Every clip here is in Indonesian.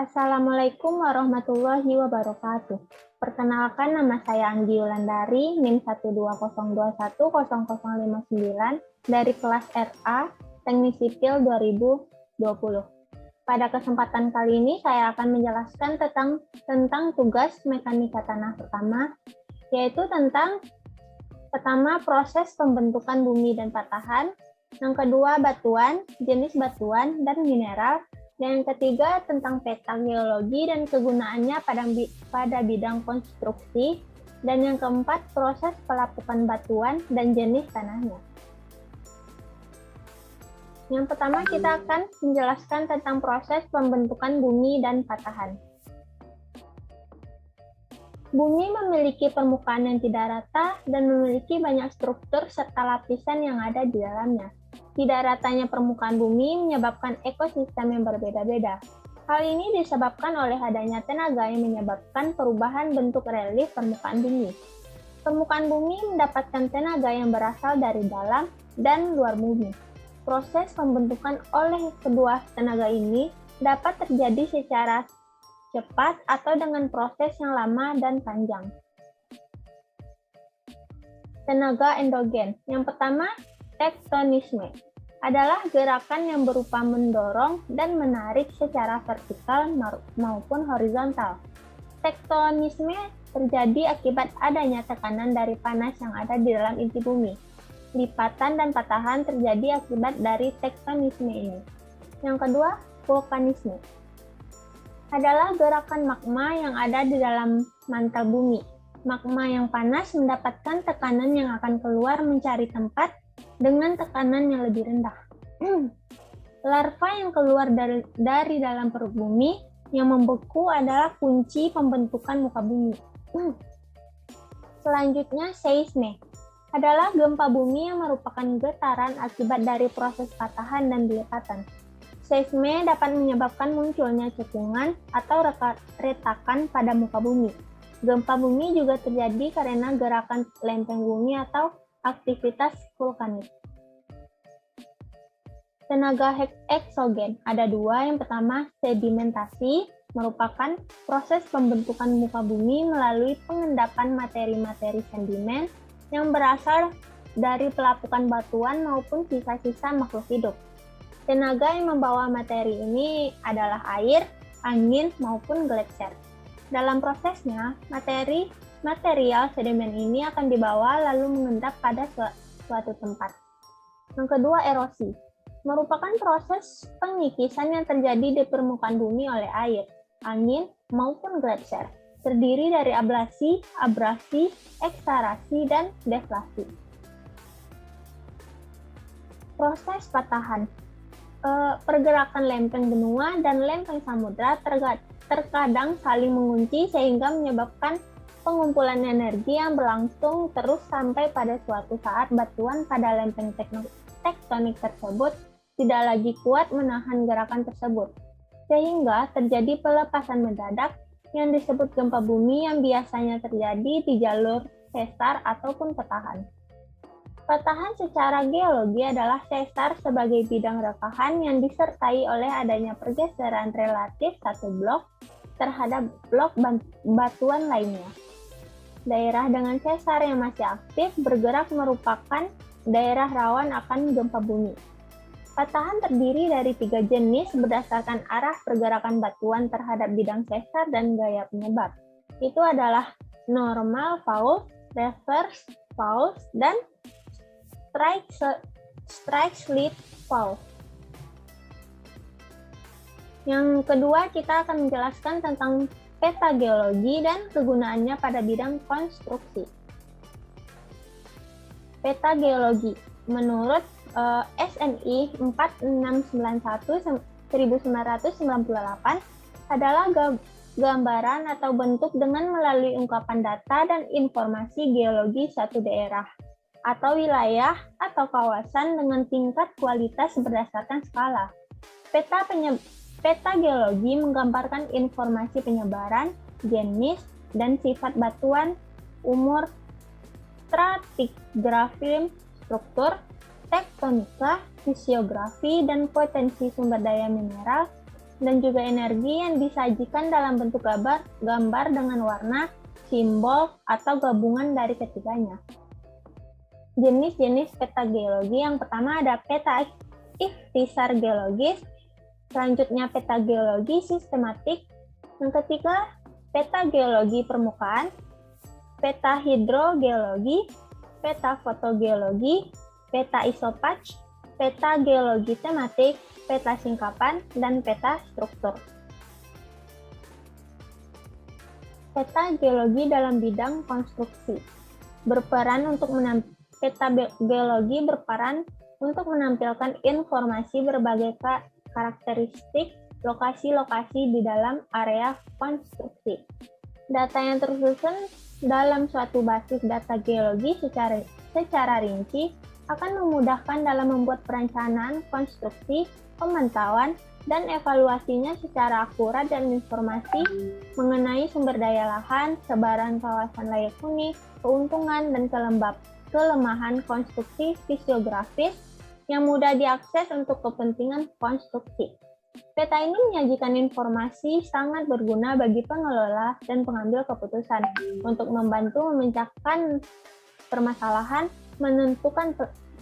Assalamualaikum warahmatullahi wabarakatuh. Perkenalkan, nama saya Anggi Yulandari, NIM 120210059 dari kelas RA Teknik Sipil 2020. Pada kesempatan kali ini saya akan menjelaskan tentang tugas mekanika tanah pertama, yaitu tentang pertama proses pembentukan bumi dan patahan, yang kedua batuan, jenis batuan dan mineral, dan yang ketiga tentang peta geologi dan kegunaannya pada bidang konstruksi, dan yang keempat proses pelapukan batuan dan jenis tanahnya. Yang pertama kita akan menjelaskan tentang proses pembentukan bumi dan patahan. Bumi memiliki permukaan yang tidak rata dan memiliki banyak struktur serta lapisan yang ada di dalamnya. Tidak ratanya permukaan bumi menyebabkan ekosistem yang berbeda-beda. Hal ini disebabkan oleh adanya tenaga yang menyebabkan perubahan bentuk relief permukaan bumi. Permukaan bumi mendapatkan tenaga yang berasal dari dalam dan luar bumi. Proses pembentukan oleh kedua tenaga ini dapat terjadi secara cepat atau dengan proses yang lama dan panjang. Tenaga endogen. Yang pertama, tektonisme adalah gerakan yang berupa mendorong dan menarik secara vertikal maupun horizontal. Tektonisme terjadi akibat adanya tekanan dari panas yang ada di dalam inti bumi. Lipatan dan patahan terjadi akibat dari tektonisme ini. Yang kedua, vulkanisme adalah gerakan magma yang ada di dalam mantel bumi. Magma yang panas mendapatkan tekanan yang akan keluar mencari tempat dengan tekanan yang lebih rendah. Larva yang keluar dari dalam perut bumi yang membeku adalah kunci pembentukan muka bumi. Selanjutnya, seisme adalah gempa bumi yang merupakan getaran akibat dari proses patahan dan lipatan. Seisme dapat menyebabkan munculnya cekungan atau retakan pada muka bumi. Gempa bumi juga terjadi karena gerakan lempeng bumi atau aktivitas vulkanik. Tenaga eksogen ada dua. Yang pertama, sedimentasi merupakan proses pembentukan muka bumi melalui pengendapan materi-materi sedimen yang berasal dari pelapukan batuan maupun sisa-sisa makhluk hidup. Tenaga yang membawa materi ini adalah air, angin, maupun gletser. Dalam prosesnya, material sedimen ini akan dibawa lalu mengendap pada suatu tempat. Yang kedua, erosi merupakan proses pengikisan yang terjadi di permukaan bumi oleh air, angin, maupun gletser. Terdiri dari ablasi, abrasi, eksarasi, dan deflasi. Proses patahan. Pergerakan lempeng benua dan lempeng samudra terkadang saling mengunci sehingga menyebabkan pengumpulan energi yang berlangsung terus sampai pada suatu saat batuan pada lempeng tektonik tersebut tidak lagi kuat menahan gerakan tersebut, sehingga terjadi pelepasan mendadak yang disebut gempa bumi yang biasanya terjadi di jalur sesar ataupun patahan. Patahan secara geologi adalah sesar sebagai bidang rekahan yang disertai oleh adanya pergeseran relatif satu blok terhadap blok batuan lainnya. Daerah dengan sesar yang masih aktif bergerak merupakan daerah rawan akan gempa bumi. Patahan terdiri dari 3 jenis berdasarkan arah pergerakan batuan terhadap bidang sesar dan gaya penyebab. Itu adalah normal fault, reverse fault, dan strike slip fault. Yang kedua, kita akan menjelaskan tentang peta geologi dan kegunaannya pada bidang konstruksi. Peta geologi menurut SNI 4691-1998 adalah gambaran atau bentuk dengan melalui ungkapan data dan informasi geologi suatu daerah atau wilayah atau kawasan dengan tingkat kualitas berdasarkan skala. Peta geologi menggambarkan informasi penyebaran, jenis, dan sifat batuan, umur, stratigrafi, struktur, tektonika, fisiografi, dan potensi sumber daya mineral, dan juga energi yang disajikan dalam bentuk gambar dengan warna, simbol, atau gabungan dari ketiganya. Jenis-jenis peta geologi yang pertama ada peta ikhtisar geologis, selanjutnya peta geologi sistematik, yang ketiga peta geologi permukaan, peta hidrogeologi, peta fotogeologi, peta isopach, peta geologi tematik, peta singkapan, dan peta struktur. Peta geologi dalam bidang konstruksi peta geologi berperan untuk menampilkan informasi berbagai karakteristik lokasi-lokasi di dalam area konstruksi. Data yang tersusun dalam suatu basis data geologi secara rinci akan memudahkan dalam membuat perencanaan konstruksi, pemantauan, dan evaluasinya secara akurat dan informasi mengenai sumber daya lahan, sebaran kawasan layak huni, keuntungan, dan kelemahan konstruksi fisiografis yang mudah diakses untuk kepentingan konstruksi. Peta ini menyajikan informasi sangat berguna bagi pengelola dan pengambil keputusan untuk membantu memecahkan permasalahan, menentukan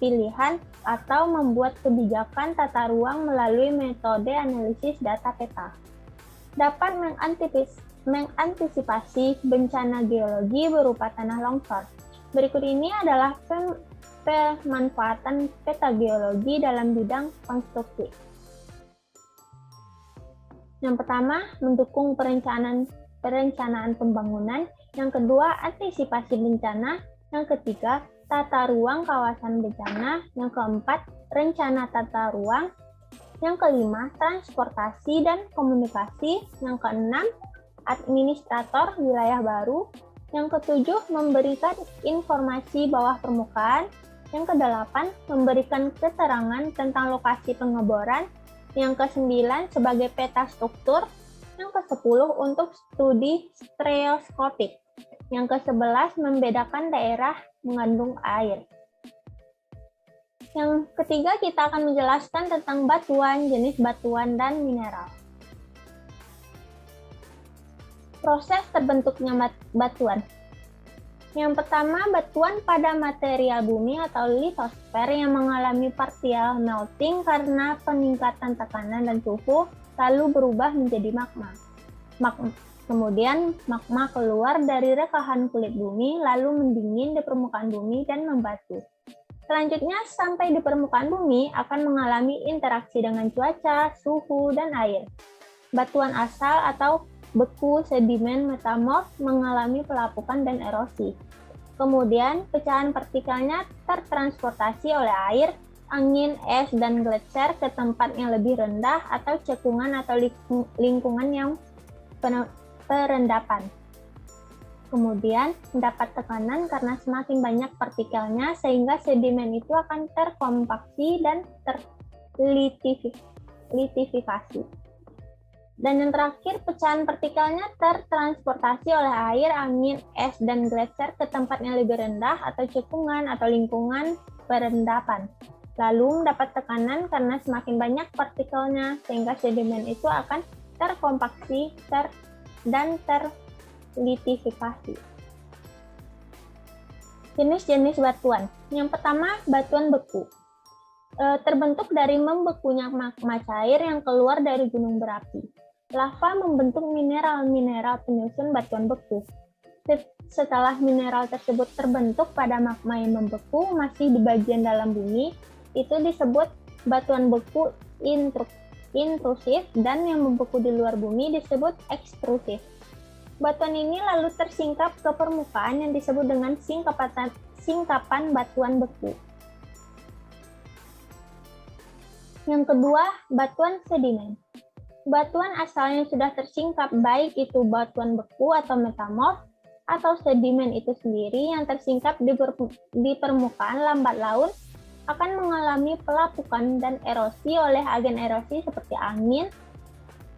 pilihan, atau membuat kebijakan tata ruang melalui metode analisis data peta. Dapat mengantisipasi bencana geologi berupa tanah longsor. Berikut ini adalah pemanfaatan peta geologi dalam bidang konstruksi. Yang pertama, mendukung perencanaan pembangunan. Yang kedua, antisipasi bencana. Yang ketiga, tata ruang kawasan bencana. Yang keempat, rencana tata ruang. Yang kelima, transportasi dan komunikasi. Yang keenam, administrator wilayah baru. Yang ketujuh, memberikan informasi bawah permukaan. Yang kedelapan, memberikan keterangan tentang lokasi pengeboran. Yang ke-9 sebagai peta struktur, yang ke-10 untuk studi stereoskopik, yang ke-11 membedakan daerah mengandung air. Yang ketiga kita akan menjelaskan tentang batuan, jenis batuan, dan mineral. Proses terbentuknya batuan. Yang pertama, batuan pada material bumi atau litosfer yang mengalami partial melting karena peningkatan tekanan dan suhu, lalu berubah menjadi magma. Kemudian, magma keluar dari rekahan kulit bumi, lalu mendingin di permukaan bumi dan membatu. Selanjutnya, sampai di permukaan bumi akan mengalami interaksi dengan cuaca, suhu, dan air. Batuan asal atau beku sedimen metamorf mengalami pelapukan dan erosi. Kemudian, pecahan partikelnya tertransportasi oleh air, angin, es, dan gletser ke tempat yang lebih rendah atau cekungan atau lingkungan yang perendapan. Kemudian, mendapat tekanan karena semakin banyak partikelnya sehingga sedimen itu akan terkompaksi dan terlitifikasi. Dan yang terakhir, pecahan partikelnya tertransportasi oleh air, angin, es, dan gletser ke tempat yang lebih rendah atau cekungan atau lingkungan perendapan. Lalu mendapat tekanan karena semakin banyak partikelnya, sehingga sedimen itu akan terkompaksi dan terlitifikasi. Jenis-jenis batuan. Yang pertama, batuan beku. Terbentuk dari membekunya magma cair yang keluar dari gunung berapi. Lava membentuk mineral-mineral penyusun batuan beku. Setelah mineral tersebut terbentuk pada magma yang membeku masih di bagian dalam bumi, itu disebut batuan beku intrusif, dan yang membeku di luar bumi disebut ekstrusif. Batuan ini lalu tersingkap ke permukaan yang disebut dengan singkapan batuan beku. Yang kedua, batuan sedimen. Batuan asalnya sudah tersingkap, baik itu batuan beku atau metamorf, atau sedimen itu sendiri yang tersingkap di permukaan lambat laun, akan mengalami pelapukan dan erosi oleh agen erosi seperti angin,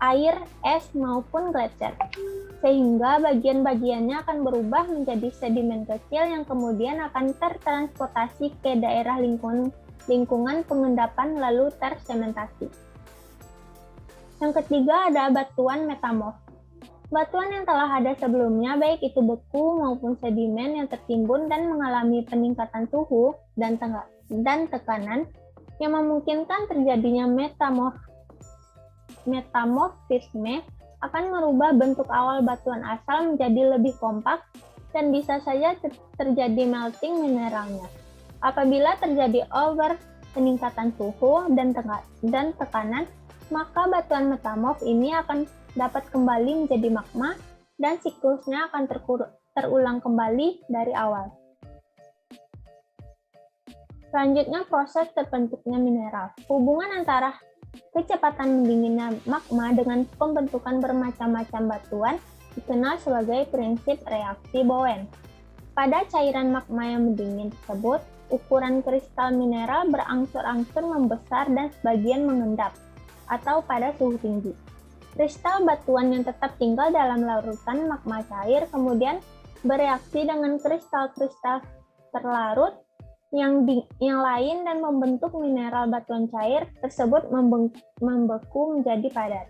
air, es, maupun gletser. Sehingga bagian-bagiannya akan berubah menjadi sedimen kecil yang kemudian akan tertransportasi ke daerah lingkungan pengendapan lalu tersementasi. Yang ketiga ada batuan metamorf. Batuan yang telah ada sebelumnya, baik itu beku maupun sedimen yang tertimbun dan mengalami peningkatan suhu dan tekanan yang memungkinkan terjadinya metamorfisme, akan merubah bentuk awal batuan asal menjadi lebih kompak dan bisa saja terjadi melting mineralnya. Apabila terjadi over peningkatan suhu dan tekanan, maka batuan metamorf ini akan dapat kembali menjadi magma dan siklusnya akan terulang kembali dari awal. Selanjutnya, proses terbentuknya mineral. Hubungan antara kecepatan mendinginnya magma dengan pembentukan bermacam-macam batuan dikenal sebagai prinsip reaksi Bowen. Pada cairan magma yang mendingin tersebut, ukuran kristal mineral berangsur-angsur membesar dan sebagian mengendap, atau pada suhu tinggi. Kristal batuan yang tetap tinggal dalam larutan magma cair kemudian bereaksi dengan kristal-kristal terlarut yang lain dan membentuk mineral batuan cair tersebut membeku menjadi padat.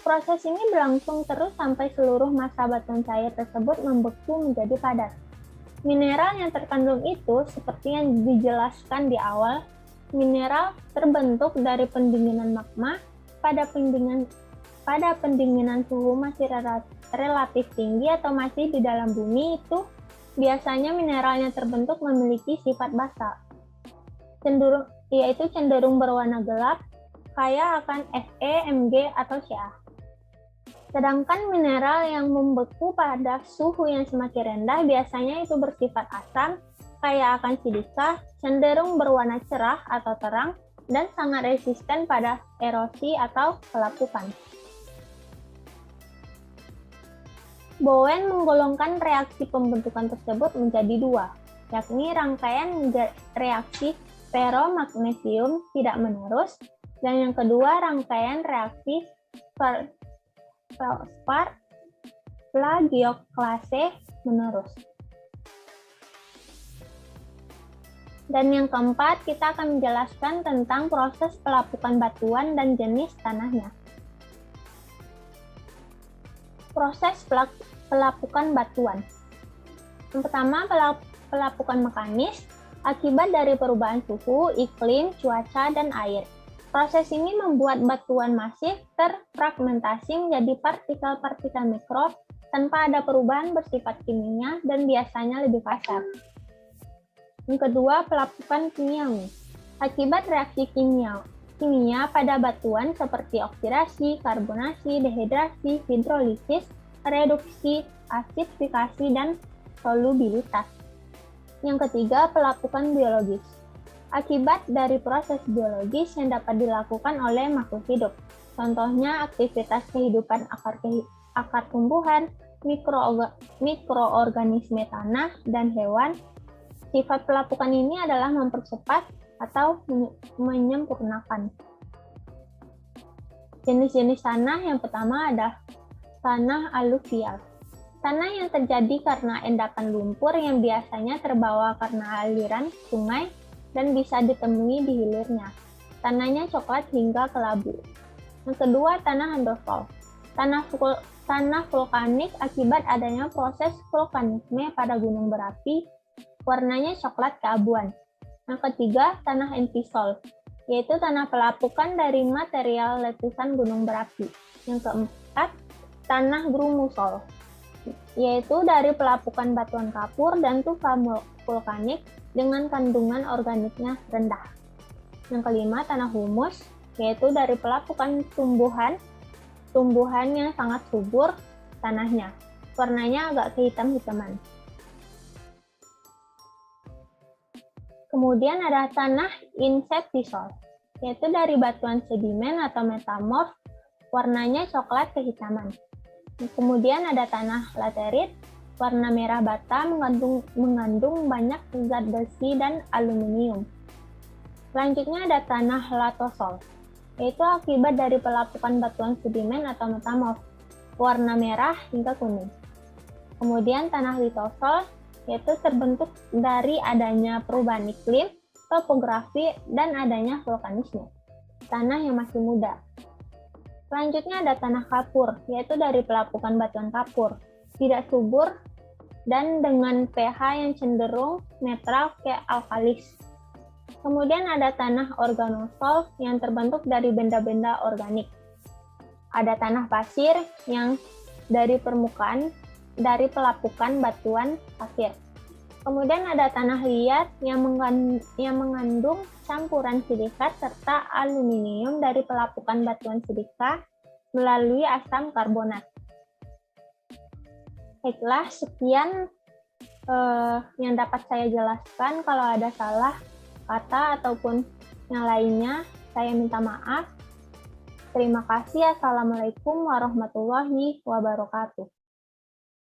Proses ini berlangsung terus sampai seluruh massa batuan cair tersebut membeku menjadi padat. Mineral yang terkandung itu, seperti yang dijelaskan di awal, mineral terbentuk dari pendinginan magma. Pada pendinginan suhu masih relatif tinggi atau masih di dalam bumi, itu biasanya mineral yang terbentuk memiliki sifat basa, yaitu cenderung berwarna gelap, kaya akan Fe, Mg, atau Ca. Sedangkan mineral yang membeku pada suhu yang semakin rendah biasanya itu bersifat asam, kaya akan silika, cenderung berwarna cerah atau terang, dan sangat resisten pada erosi atau pelapukan. Bowen menggolongkan reaksi pembentukan tersebut menjadi dua, yakni rangkaian reaksi ferromagnesium tidak menerus, dan yang kedua rangkaian reaksi feldspar plagioclase menerus. Dan yang keempat, kita akan menjelaskan tentang proses pelapukan batuan dan jenis tanahnya. Proses pelapukan batuan. Yang pertama, pelapukan mekanis akibat dari perubahan suhu, iklim, cuaca, dan air. Proses ini membuat batuan masif terfragmentasi menjadi partikel-partikel mikro tanpa ada perubahan bersifat kimia dan biasanya lebih kasar. Yang kedua, pelapukan kimiawi. Akibat reaksi kimia pada batuan seperti oksidasi, karbonasi, dehidrasi, hidrolisis, reduksi, asidifikasi, dan solubilitas. Yang ketiga, pelapukan biologis. Akibat dari proses biologis yang dapat dilakukan oleh makhluk hidup. Contohnya aktivitas kehidupan akar tumbuhan, mikroorganisme tanah, dan hewan. Sifat pelapukan ini adalah mempercepat atau menyempurnakan. Jenis-jenis tanah yang pertama ada tanah aluvial. Tanah yang terjadi karena endapan lumpur yang biasanya terbawa karena aliran sungai dan bisa ditemui di hilirnya. Tanahnya coklat hingga kelabu. Yang kedua, tanah andosol. Tanah vulkanik akibat adanya proses vulkanisme pada gunung berapi, warnanya coklat keabuan. Yang ketiga, tanah entisol, yaitu tanah pelapukan dari material letusan gunung berapi. Yang keempat, tanah grumusol, yaitu dari pelapukan batuan kapur dan tufa vulkanik dengan kandungan organiknya rendah. Yang kelima, tanah humus, yaitu dari pelapukan tumbuhan yang sangat subur tanahnya. Warnanya agak kehitam-hitaman. Kemudian ada tanah inceptisol, yaitu dari batuan sedimen atau metamorf, warnanya coklat kehitaman. Kemudian ada tanah laterit, warna merah bata mengandung banyak zat besi dan aluminium. Selanjutnya ada tanah latosol, yaitu akibat dari pelapukan batuan sedimen atau metamorf, warna merah hingga kuning. Kemudian tanah litosol, yaitu terbentuk dari adanya perubahan iklim, topografi, dan adanya vulkanisme. Tanah yang masih muda. Selanjutnya ada tanah kapur, yaitu dari pelapukan batuan kapur. Tidak subur dan dengan pH yang cenderung netral ke alkalis. Kemudian ada tanah organosul yang terbentuk dari benda-benda organik. Ada tanah pasir yang dari pelapukan batuan pasir. Kemudian ada tanah liat yang mengandung campuran silikat serta aluminium dari pelapukan batuan silika melalui asam karbonat. Baiklah, sekian yang dapat saya jelaskan. Kalau ada salah kata ataupun yang lainnya, saya minta maaf. Terima kasih. Assalamualaikum warahmatullahi wabarakatuh.